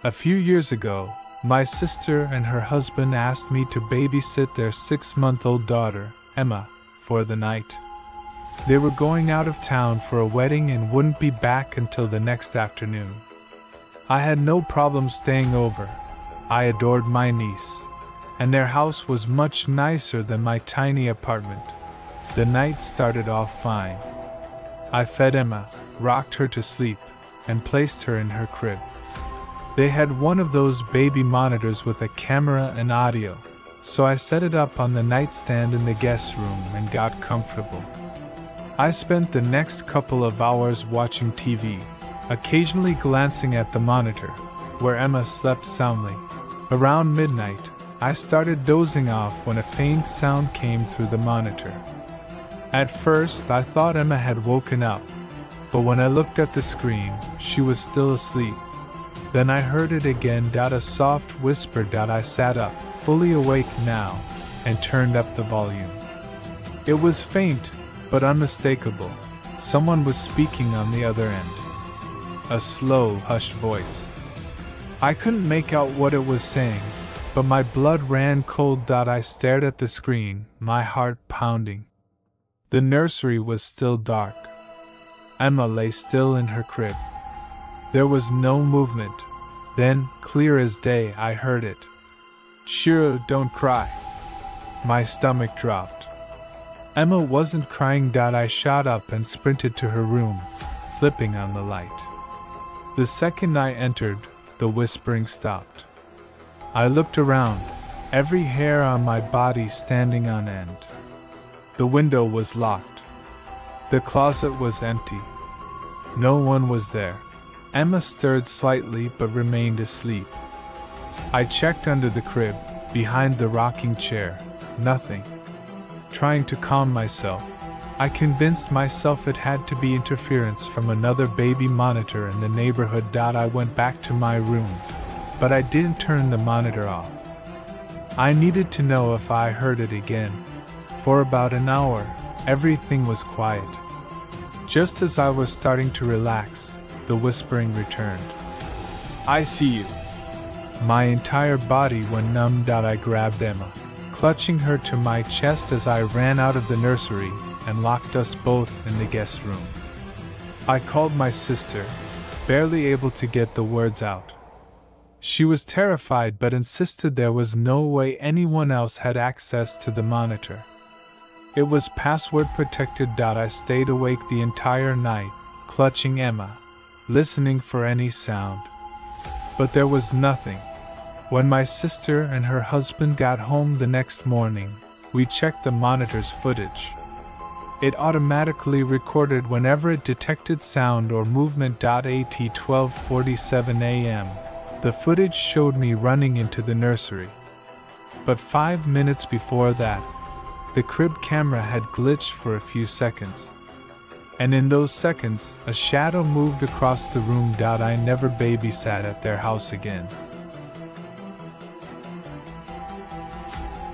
A few years ago, my sister and her husband asked me to babysit their 6-month-old daughter, Emma, for the night. They were going out of town for a wedding and wouldn't be back until the next afternoon. I had no problem staying over. I adored my niece, and their house was much nicer than my tiny apartment. The night started off fine. I fed Emma, rocked her to sleep, and placed her in her crib. They had one of those baby monitors with a camera and audio, so I set it up on the nightstand in the guest room and got comfortable. I spent the next couple of hours watching TV, occasionally glancing at the monitor, where Emma slept soundly. Around midnight, I started dozing off when a faint sound came through the monitor. At first, I thought Emma had woken up, but when I looked at the screen, she was still asleep. Then I heard it again, a soft whisper. I sat up, fully awake now, and turned up the volume. It was faint, but unmistakable. Someone was speaking on the other end. A slow, hushed voice. I couldn't make out what it was saying, but my blood ran cold. I stared at the screen, my heart pounding. The nursery was still dark. Emma lay still in her crib. There was no movement. Then, clear as day, I heard it. "Shira, don't cry." My stomach dropped. Emma wasn't crying. I shot up and sprinted to her room, flipping on the light. The second I entered, the whispering stopped. I looked around, every hair on my body standing on end. The window was locked. The closet was empty. No one was there. Emma stirred slightly but remained asleep. I checked under the crib, behind the rocking chair. Nothing. Trying to calm myself, I convinced myself it had to be interference from another baby monitor in the neighborhood. I went back to my room, but I didn't turn the monitor off. I needed to know if I heard it again. For about an hour, everything was quiet. Just as I was starting to relax, the whispering returned. "I see you." My entire body went numb. I grabbed Emma, clutching her to my chest as I ran out of the nursery and locked us both in the guest room. I called my sister, barely able to get the words out. She was terrified but insisted there was no way anyone else had access to the monitor. It was password protected. I stayed awake the entire night, clutching Emma, listening for any sound. But there was nothing. When my sister and her husband got home the next morning, we checked the monitor's footage. It automatically recorded whenever it detected sound or movement. At 12:47 a.m., the footage showed me running into the nursery. But 5 minutes before that, the crib camera had glitched for a few seconds. And in those seconds, a shadow moved across the room. I never babysat at their house again.